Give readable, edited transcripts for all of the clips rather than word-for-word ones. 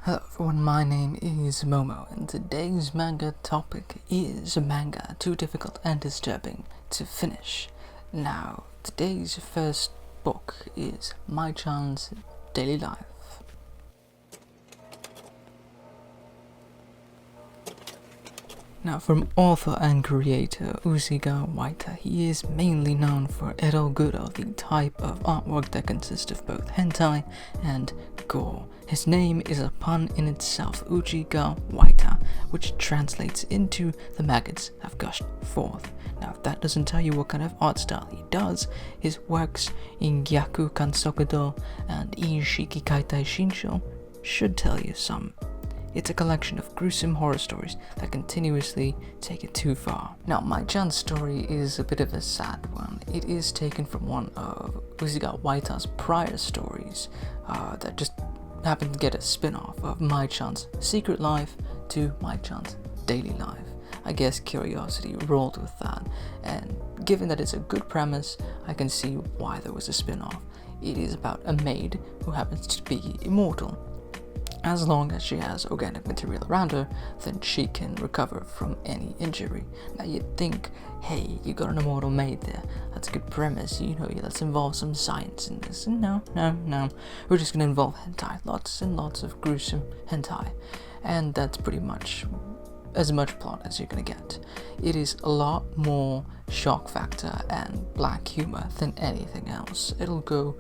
Hello everyone, my name is Momo, and today's manga topic is manga too difficult and disturbing to finish. Now, today's first book is My-chan's Daily Life. Now, from author and creator Uziga Waita, he is mainly known for Eroguro, the type of artwork that consists of both hentai and gore. His name is a pun in itself, Ujiga Waita, which translates into the maggots have gushed forth. Now, if that doesn't tell you what kind of art style he does, his works in Gyaku Kansokudo and Ishiki Kaitai Shinsho should tell you some. It's a collection of gruesome horror stories that continuously take it too far. Now, My-chan's story is a bit of a sad one. It is taken from one of Uziga Waita's prior stories that just happened to get a spin-off of My-chan's Secret Life to My-chan's Daily Life. I guess curiosity rolled with that, and given that it's a good premise, I can see why there was a spin-off. It is about a maid who happens to be immortal. As long as she has organic material around her, then she can recover from any injury. Now you'd think, hey, you got an immortal maid there. That's a good premise, let's involve some science in this. No. We're just gonna involve hentai. Lots and lots of gruesome hentai. And that's pretty much as much plot as you're gonna get. It is a lot more shock factor and black humor than anything else. It'll go,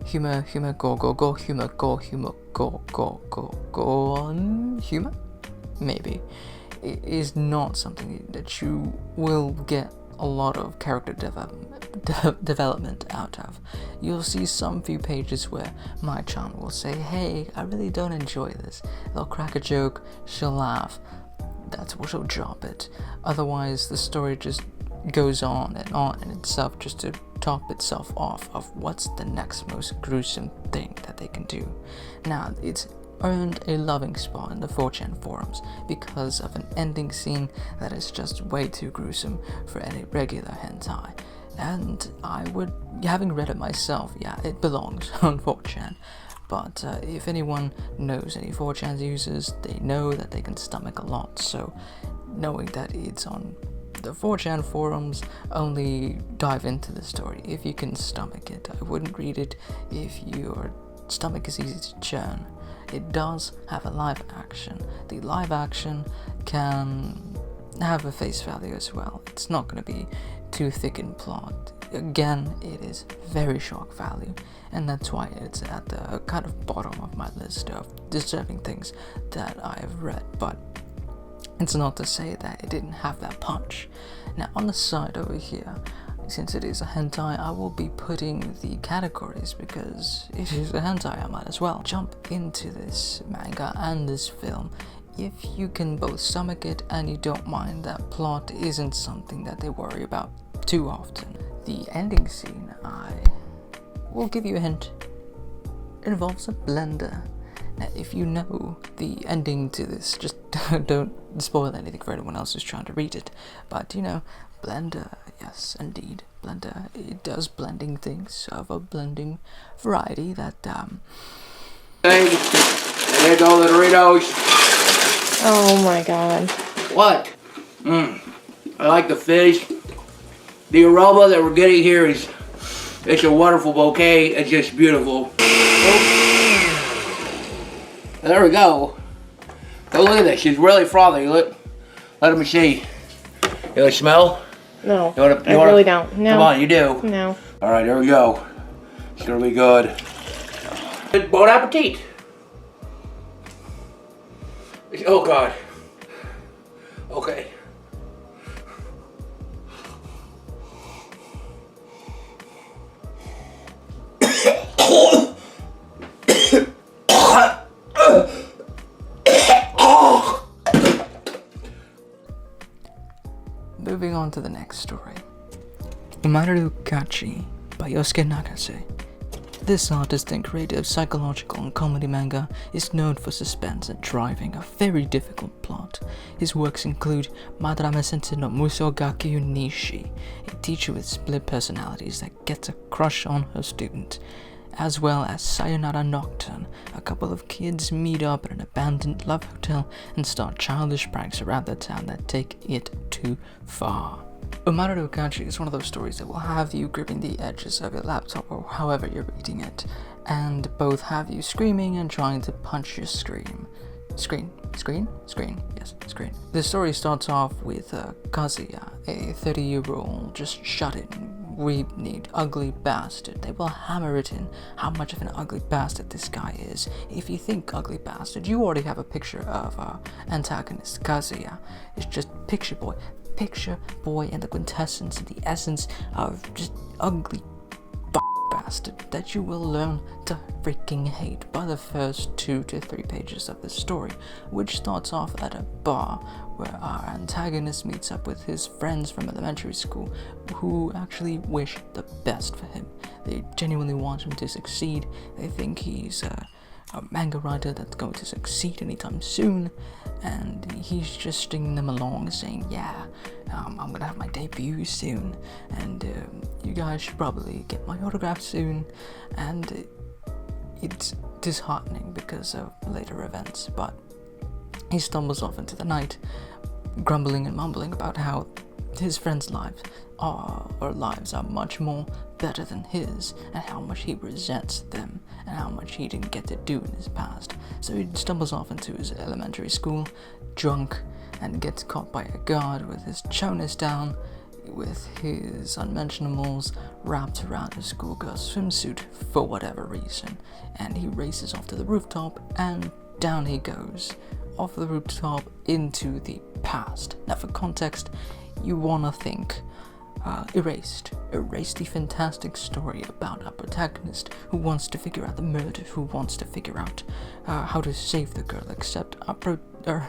humor, go, humor? Maybe. It is not something that you will get a lot of character development out of. You'll see some few pages where My-chan will say, hey, I really don't enjoy this. They'll crack a joke, she'll laugh, that's what she'll drop it. Otherwise, the story just goes on in itself just to top itself off of what's the next most gruesome thing that they can do. Now, it's earned a loving spot in the 4chan forums because of an ending scene that is just way too gruesome for any regular hentai. And having read it myself, yeah, it belongs on 4chan. But if anyone knows any 4chan users, they know that they can stomach a lot, so knowing that it's on the 4chan forums, only dive into the story if you can stomach it. I wouldn't read it if your stomach is easy to churn. It does have a live action. The live action can have a face value as well. It's not going to be too thick in plot. Again, it is very shock value, and that's why it's at the kind of bottom of my list of disturbing things that I've read, but it's not to say that it didn't have that punch. Now, on the side over here, since it is a hentai, I will be putting the categories because it is a hentai, I might as well jump into this manga and this film if you can both stomach it and you don't mind that plot isn't something that they worry about too often. The ending scene, I will give you a hint, it involves a blender. Now, if you know the ending to this, just don't spoil anything for anyone else who's trying to read it. But, blender, yes, indeed, blender. It does blending things of a blending variety that, Hey, there go the Doritos. Oh my god. What? I like the fish. The aroma that we're getting here it's a wonderful bouquet. It's just beautiful. There we go. Oh, look at this. She's really frothy. Let me see. You want to smell? No, I really don't. No. Come on, you do. No. All right, here we go. It's gonna be good. Bon appetit. Oh God. Okay. Moving on to the next story. Umareru Kachi by Yosuke Nagase. This artist and creator of psychological and comedy manga is known for suspense and driving a very difficult plot. His works include Madarame Sensei no Muso Gakyu Nishi, a teacher with split personalities that gets a crush on her student, as well as Sayonara Nocturne. A couple of kids meet up at an abandoned love hotel and start childish pranks around the town that take it too far. Umareru Kachi is one of those stories that will have you gripping the edges of your laptop or however you're reading it, and both have you screaming and trying to punch your screen. Yes, screen. The story starts off with Kazuya, a 30-year-old just shut-in, weak-kneed, ugly bastard. They will hammer it in how much of an ugly bastard this guy is. If you think ugly bastard, you already have a picture of antagonist Kazuya. It's just picture boy and the quintessence and the essence of just ugly bastard that you will learn to freaking hate by the first 2 to 3 pages of the story, which starts off at a bar where our antagonist meets up with his friends from elementary school who actually wish the best for him. They genuinely want him to succeed. They think he's a manga writer that's going to succeed anytime soon, and he's just stringing them along saying, I'm gonna have my debut soon, and you guys should probably get my autograph soon. And it's disheartening because of later events, but he stumbles off into the night, grumbling and mumbling about how his friends' lives are much more better than his, and how much he resents them, and how much he didn't get to do in his past. So he stumbles off into his elementary school, drunk, and gets caught by a guard with his chonus down, with his unmentionables wrapped around his schoolgirl swimsuit for whatever reason, and he races off to the rooftop, and down he goes, off the rooftop into the past. Now for context, you wanna think Erased the fantastic story about a protagonist who wants to figure out the murder, who wants to figure out how to save the girl, except our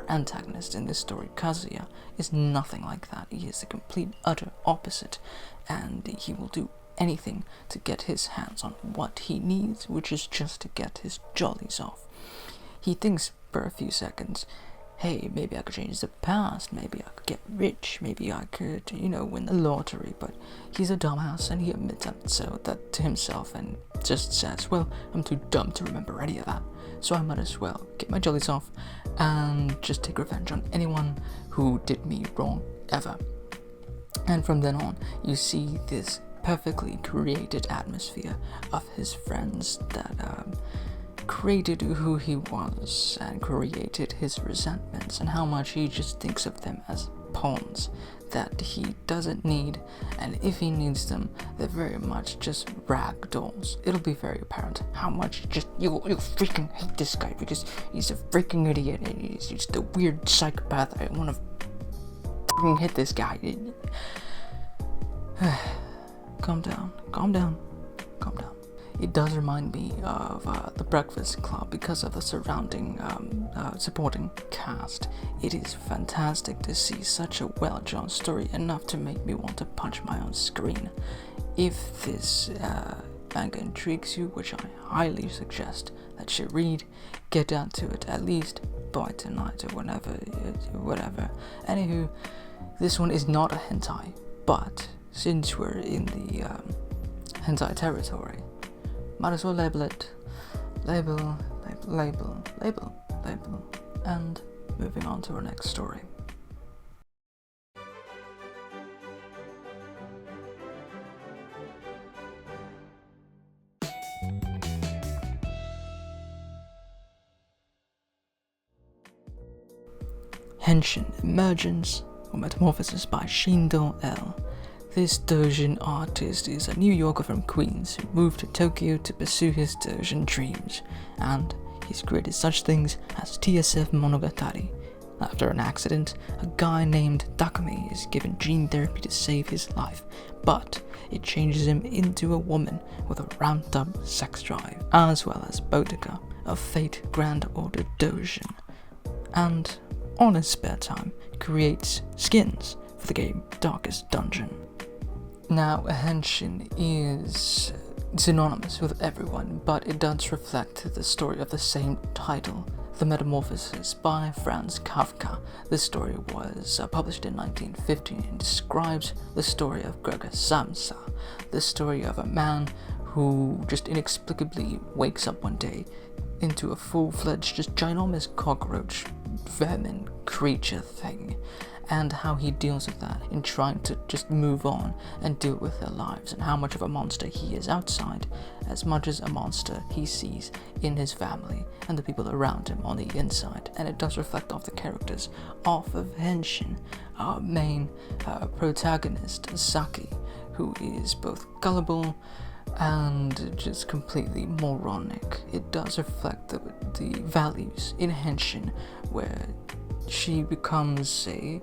antagonist in this story, Kazuya, is nothing like that. He is the complete utter opposite, and he will do anything to get his hands on what he needs, which is just to get his jollies off. He thinks for a few seconds, hey, maybe I could change the past, maybe I could get rich, maybe I could, win the lottery, but he's a dumbass and he admits that to himself and just says, well, I'm too dumb to remember any of that, so I might as well get my jollies off and just take revenge on anyone who did me wrong ever. And from then on, you see this perfectly created atmosphere of his friends that created who he was and created his resentments, and how much he just thinks of them as pawns that he doesn't need, and if he needs them, they're very much just rag dolls. It'll be very apparent how much you'll freaking hate this guy because he's a freaking idiot and he's just a weird psychopath. I want to freaking hit this guy. Calm down. It does remind me of The Breakfast Club because of the surrounding supporting cast. It is fantastic to see such a well-drawn story, enough to make me want to punch my own screen. If this manga intrigues you, which I highly suggest that you read, get down to it at least by tonight or whatever. Anywho, this one is not a hentai, but since we're in the hentai territory, might as well label it. Label, and moving on to our next story. Henshin, Emergence, or Metamorphosis by Shindo L. This doujin artist is a New Yorker from Queens who moved to Tokyo to pursue his doujin dreams, and he's created such things as TSF Monogatari. After an accident, a guy named Takumi is given gene therapy to save his life, but it changes him into a woman with a ramped up sex drive, as well as Boudica, a Fate Grand Order doujin, and on his spare time creates skins for the game Darkest Dungeon. Now, Henshin is synonymous with everyone, but it does reflect the story of the same title, The Metamorphosis by Franz Kafka. This story was published in 1915 and describes the story of Gregor Samsa, the story of a man who just inexplicably wakes up one day into a full-fledged, just ginormous cockroach, vermin, creature thing, and how he deals with that in trying to just move on and deal with their lives, and how much of a monster he is outside, as much as a monster he sees in his family and the people around him on the inside. And it does reflect off the characters off of Henshin, our main protagonist, Saki, who is both gullible and just completely moronic. It does reflect the values in Henshin, where she becomes a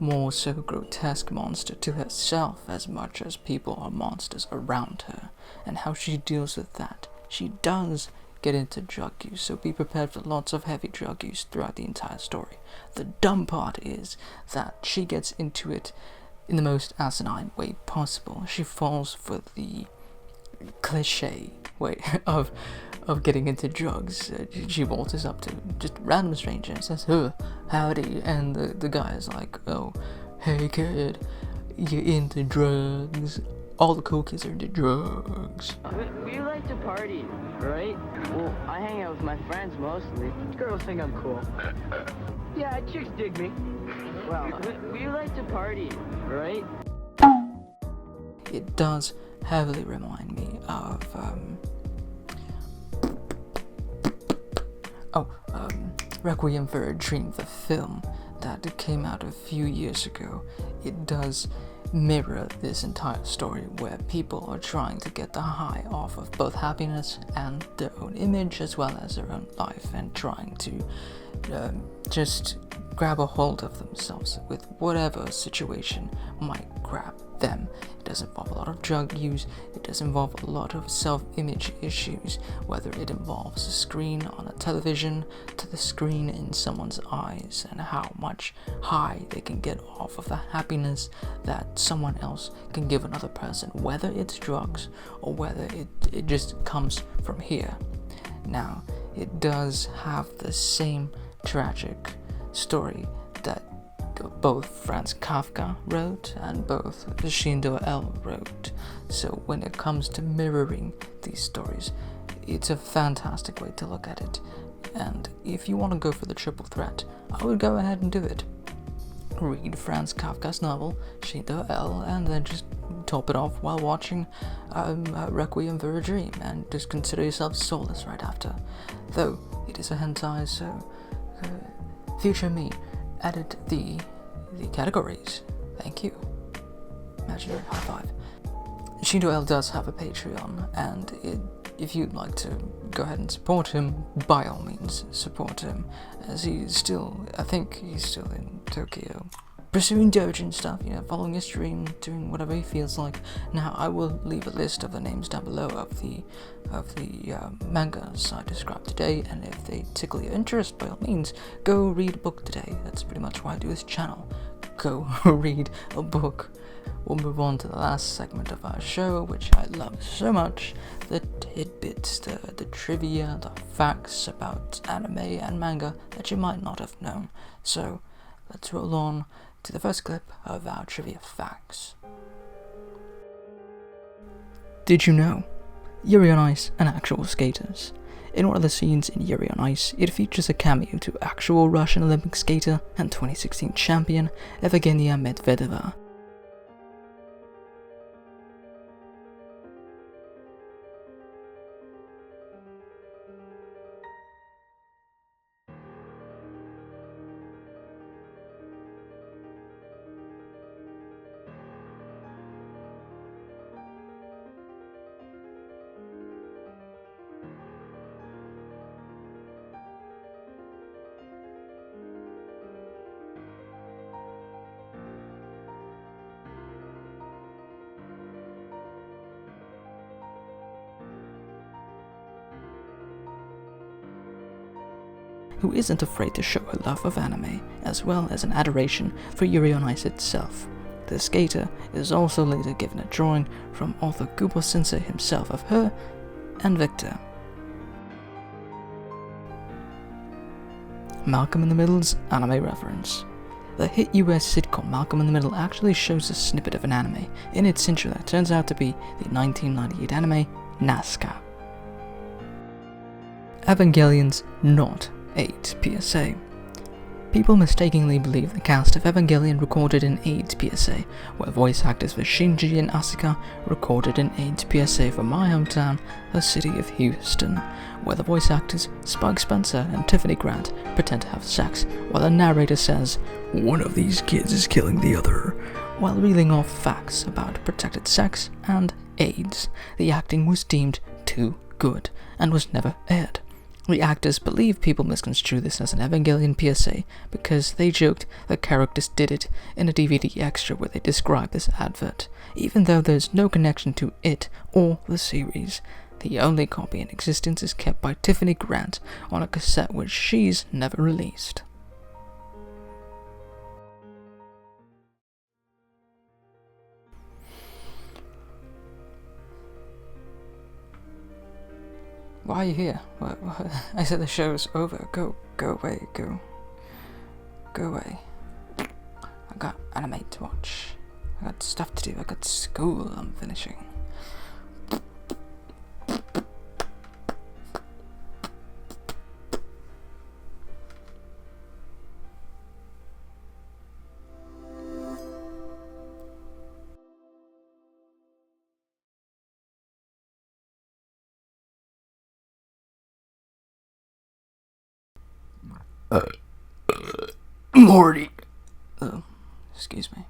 more so grotesque monster to herself as much as people are monsters around her, and how she deals with that. She does get into drug use, so be prepared for lots of heavy drug use throughout the entire story. The dumb part is that she gets into it in the most asinine way possible. She falls for the cliche way of getting into drugs. She waltzes up to just a random stranger and says, "Oh, howdy," and the guy is like, "Oh, hey kid, you into drugs? All the cool kids are into drugs." We like to party, right? Well, I hang out with my friends mostly. Girls think I'm cool. Yeah, chicks dig me. Well, we like to party, right? It does heavily remind me of Requiem for a Dream, the film that came out a few years ago. It does mirror this entire story, where people are trying to get the high off of both happiness and their own image as well as their own life, and trying to just grab a hold of themselves with whatever situation might grab them. It does involve a lot of drug use, it does involve a lot of self-image issues, whether it involves a screen on a television to the screen in someone's eyes, and how much high they can get off of the happiness that someone else can give another person, whether it's drugs or whether it just comes from here. Now, it does have the same tragic story that both Franz Kafka wrote and both Shindo L wrote. So when it comes to mirroring these stories, it's a fantastic way to look at it. And if you want to go for the triple threat, I would go ahead and do it. Read Franz Kafka's novel, Shindo L, and then just top it off while watching Requiem for a Dream, and just consider yourself soulless right after. Though it is a hentai, so future me, edit the categories. Thank you. Imaginary high five. Shindo L does have a Patreon, and if you'd like to go ahead and support him, by all means support him, as I think he's still in Tokyo, pursuing dojo and stuff, following his dream, doing whatever he feels like. Now, I will leave a list of the names down below of the mangas I described today, and if they tickle your interest, by all means, go read a book today. That's pretty much why I do this channel. Go read a book. We'll move on to the last segment of our show, which I love so much, the tidbits, the trivia, the facts about anime and manga that you might not have known. So, let's roll on to the first clip of our trivia facts. Did you know? Yuri on Ice and actual skaters. In one of the scenes in Yuri on Ice, it features a cameo to actual Russian Olympic skater and 2016 champion Evgenia Medvedeva. Who isn't afraid to show a love of anime, as well as an adoration for Yuri on Ice itself. The skater is also later given a drawing from author Kubo Sensei himself of her and Victor. Malcolm in the Middle's anime reference. The hit US sitcom Malcolm in the Middle actually shows a snippet of an anime in its intro that turns out to be the 1998 anime Nazca. Evangelion's not 8 PSA. People mistakenly believe the cast of Evangelion recorded an 8 PSA, where voice actors for Shinji and Asuka recorded an 8 PSA for my hometown, the city of Houston, where the voice actors Spike Spencer and Tiffany Grant pretend to have sex, while the narrator says, "One of these kids is killing the other," while reeling off facts about protected sex and AIDS. The acting was deemed too good and was never aired. The actors believe people misconstrue this as an Evangelion PSA because they joked the characters did it in a DVD extra where they describe this advert, even though there's no connection to it or the series. The only copy in existence is kept by Tiffany Grant on a cassette which she's never released. Why are you here? I said the show's over. Go away, go away. I got anime to watch. I got stuff to do. I got school I'm finishing. Morty. Oh, excuse me.